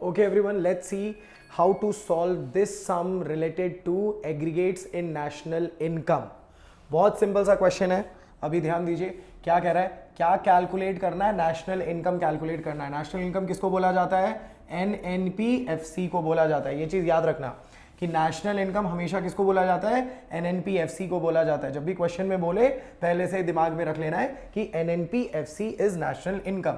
Okay everyone, let's see how to solve this sum related to aggregates in national income. बहुत simple सा question है. अभी ध्यान दीजिए क्या कह रहा है, क्या कैलकुलेट करना है, नेशनल इनकम कैलकुलेट करना है. नेशनल इनकम किसको बोला जाता है, एनएनपीएफसी को बोला जाता है. ये चीज याद रखना कि नेशनल इनकम हमेशा किसको बोला जाता है, एनएनपीएफसी को बोला जाता है. जब भी क्वेश्चन में बोले पहले से दिमाग में रख लेना है कि एनएनपीएफसी इज नेशनल इनकम.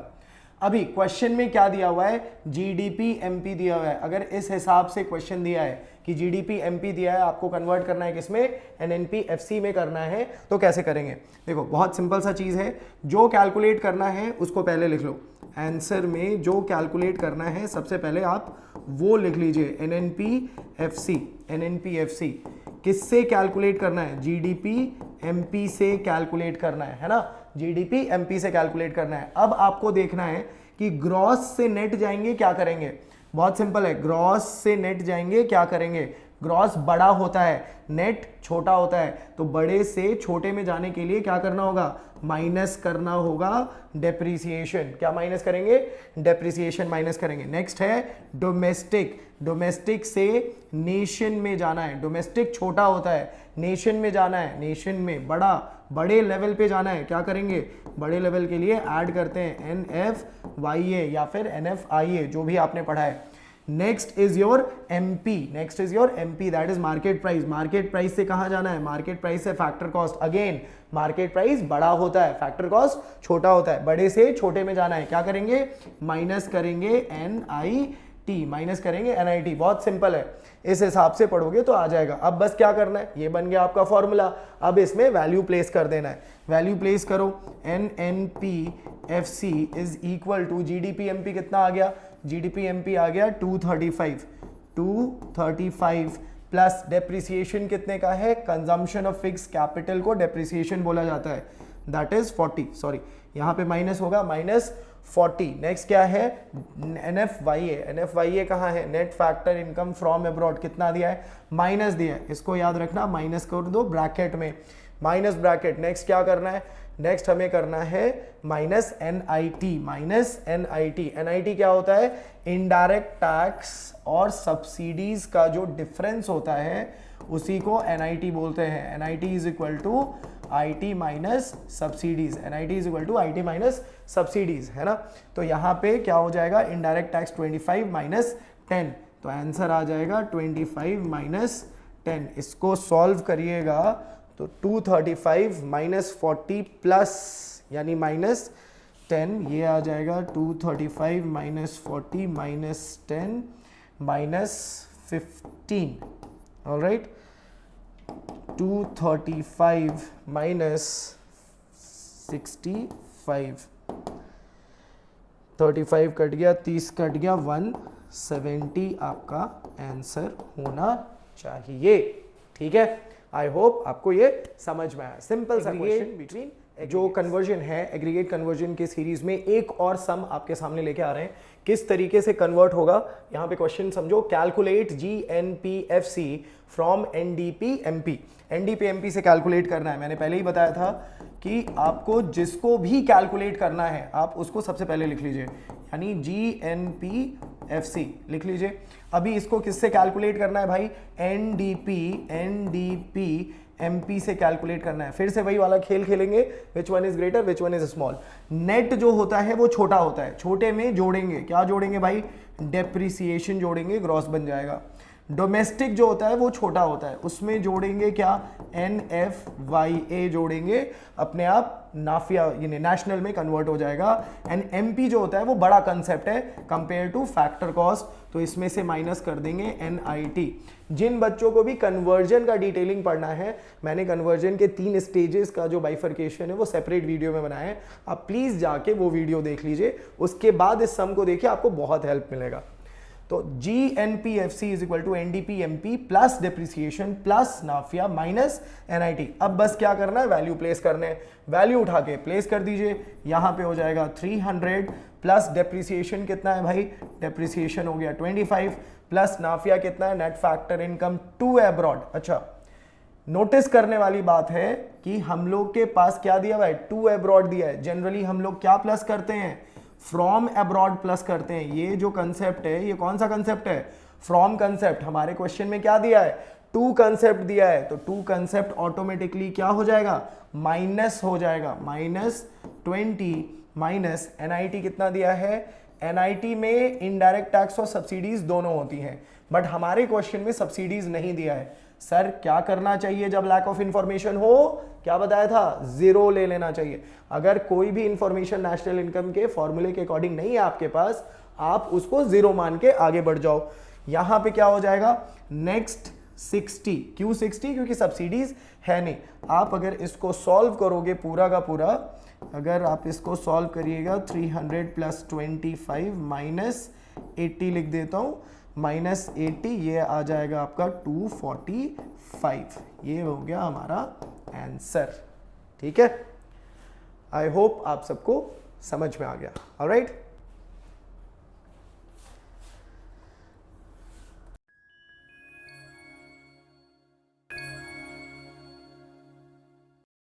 अभी क्वेश्चन में क्या दिया हुआ है, जीडीपी एमपी दिया हुआ है. अगर इस हिसाब से क्वेश्चन दिया है कि जीडीपी एमपी दिया है, आपको कन्वर्ट करना है किसमें, एनएनपीएफसी में करना है, तो कैसे करेंगे. देखो बहुत सिंपल सा चीज है, जो कैलकुलेट करना है उसको पहले लिख लो. आंसर में जो कैलकुलेट करना है सबसे पहले आप वो लिख लीजिए, एनएनपीएफसी. एनएनपीएफसी किससे कैलकुलेट करना है, जीडीपी एमपी से कैलकुलेट करना है ना. जीडीपी एमपी से कैलकुलेट करना है. अब आपको देखना है कि ग्रॉस से नेट जाएंगे क्या करेंगे. बहुत सिंपल है, ग्रॉस से नेट जाएंगे क्या करेंगे. ग्रॉस बड़ा होता है, नेट छोटा होता है, तो बड़े से छोटे में जाने के लिए क्या करना होगा, माइनस करना होगा डेप्रिसिएशन. क्या माइनस करेंगे, डेप्रिसिएशन माइनस करेंगे. नेक्स्ट है डोमेस्टिक. डोमेस्टिक से नेशन में जाना है. डोमेस्टिक छोटा होता है, नेशन में जाना है, नेशन में बड़ा, बड़े लेवल पे जाना है. क्या करेंगे, बड़े लेवल के लिए ऐड करते हैं एनएफवाईए या फिर एनएफआईए, जो भी आपने पढ़ा है. Next is your MP. Next is your MP, that is market price. Market price से कहां जाना है, मार्केट प्राइस से factor cost. Again market price बड़ा होता है, फैक्टर कॉस्ट छोटा होता है. बड़े से छोटे में जाना है, क्या करेंगे, माइनस करेंगे एनआईटी, माइनस करेंगे एनआईटी. बहुत सिंपल है, इस हिसाब से पढ़ोगे तो आ जाएगा. अब बस क्या करना है, ये बन गया आपका फॉर्मूला. अब इसमें वैल्यू प्लेस कर देना है. वैल्यू प्लेस करो, NNPFC is equal to GDP MP. कितना आ गया, जीडीपी एमपी आ गया 235. 235 प्लस डेप्रिसिएशन कितने का है, कंजम्पशन ऑफ फिक्स कैपिटल को डेप्रिसिएशन बोला जाता है, दैट इज 40. सॉरी यहां पे माइनस होगा, माइनस 40. नेक्स्ट क्या है, एनएफवाईए. एनएफवाईए कहाँ है, net factor income from abroad. कितना दिया है, माइनस दिया है. इसको याद रखना, माइनस कर दो ब्रैकेट में, माइनस ब्रैकेट. नेक्स्ट क्या करना है, नेक्स्ट हमें करना है minus NIT. Minus NIT. NIT क्या होता है, इनडायरेक्ट टैक्स और सब्सिडीज का जो डिफरेंस होता है उसी को एनआईटी बोलते हैं. NIT is equal to IT minus subsidies. NIT is equal to IT minus subsidies, है ना. तो यहाँ पे क्या हो जाएगा, इनडायरेक्ट टैक्स 25 माइनस 10, तो आंसर आ जाएगा 25 माइनस 10. इसको सॉल्व करिएगा तो 235 माइनस 40 प्लस यानी माइनस 10, ये आ जाएगा 235 minus 40 minus 10 minus 15. Alright, 235 minus 65, 35 cut गया, 30 कट गया, 170 आपका आंसर होना चाहिए. ठीक है, आई होप आपको ये समझ में आया. सिंपल सा क्वेश्चन बिटवीन जो कन्वर्जन है, एग्रीगेट कन्वर्जन के सीरीज में एक और सम आपके सामने लेके आ रहे हैं. किस तरीके से कन्वर्ट होगा, यहां पे क्वेश्चन समझो. Calculate जीएनपीएफसी from एनडीपीएमपी. एनडीपीएमपी से कैलकुलेट करना है. मैंने पहले ही बताया था कि आपको जिसको भी कैलकुलेट करना है आप उसको सबसे पहले लिख लीजिए, यानी जीएनपीएफसी लिख लीजिए. अभी इसको किससे कैलकुलेट करना है भाई, एनडीपी एमपी से कैलकुलेट करना है. फिर से वही वाला खेल खेलेंगे, which one is greater which one is small. Net जो होता है वो छोटा होता है, छोटे में जोड़ेंगे, क्या जोड़ेंगे भाई, डेप्रिसिएशन जोड़ेंगे, ग्रॉस बन जाएगा. डोमेस्टिक जो होता है वो छोटा होता है, उसमें जोड़ेंगे क्या, एनएफवाईए जोड़ेंगे, अपने आप नाफिया यानी नेशनल में कन्वर्ट हो जाएगा. एंड एमपी जो होता है वो बड़ा कंसेप्ट है कंपेयर टू फैक्टर कॉस्ट, तो इसमें से माइनस कर देंगे एनआईटी. जिन बच्चों को भी कन्वर्जन का डिटेलिंग पढ़ना है, मैंने कन्वर्जन के 3 स्टेजेस का जो बाइफर्केशन है वो सेपरेट वीडियो में बनाया है, आप प्लीज जाके वो वीडियो देख लीजिए. उसके बाद इस सम को देखिए, आपको बहुत हेल्प मिलेगा. तो GNPFC is equal to NDPMP plus depreciation plus नाफिया माइनस एनआईटी. अब बस क्या करना है, वैल्यू प्लेस करने हैं. वैल्यू उठा के प्लेस कर दीजिए. यहां पे हो जाएगा 300 प्लस डेप्रिसिएशन कितना है भाई, डेप्रिसिएशन हो गया 25 प्लस नाफिया कितना है, net factor income to abroad. अच्छा, नोटिस करने वाली बात है कि हम लोग के पास क्या दिया हुआ है, टू अब्रॉड दिया है. जनरली हम लोग क्या प्लस करते हैं, फ्रॉम अब्रॉड प्लस करते हैं। ये जो कंसेप्ट है ये कौन सा कंसेप्ट है? From concept. हमारे क्वेश्चन में क्या दिया है? टू कंसेप्ट दिया है, तो टू कंसेप्ट ऑटोमेटिकली क्या हो जाएगा? माइनस हो जाएगा। -20 माइनस NIT कितना दिया है? NIT में इनडायरेक्ट टैक्स और सब्सिडीज दोनों होती हैं, बट हमारे क्वेश्चन में सब्सिडीज नहीं दिया है। सर क्या करना चाहिए जब लैक ऑफ इंफॉर्मेशन हो? क्या बताया था? 0 ले लेना चाहिए। अगर कोई भी इंफॉर्मेशन नेशनल इनकम के फॉर्मूले के अकॉर्डिंग नहीं है आपके पास, आप उसको 0 मान के आगे बढ़ जाओ। यहां पे क्या हो जाएगा? नेक्स्ट 60। क्यों 60? क्योंकि सब्सिडीज है नहीं। आप अगर इसको सॉल्व करोगे पूरा का पूरा, अगर आप इसको सॉल्व करिएगा 300 + 25 -80 लिख देता हूं, -80 ये आ जाएगा आपका 245। ये हो गया हमारा आंसर। ठीक है, आई होप आप सबको समझ में आ गया। ऑलराइट।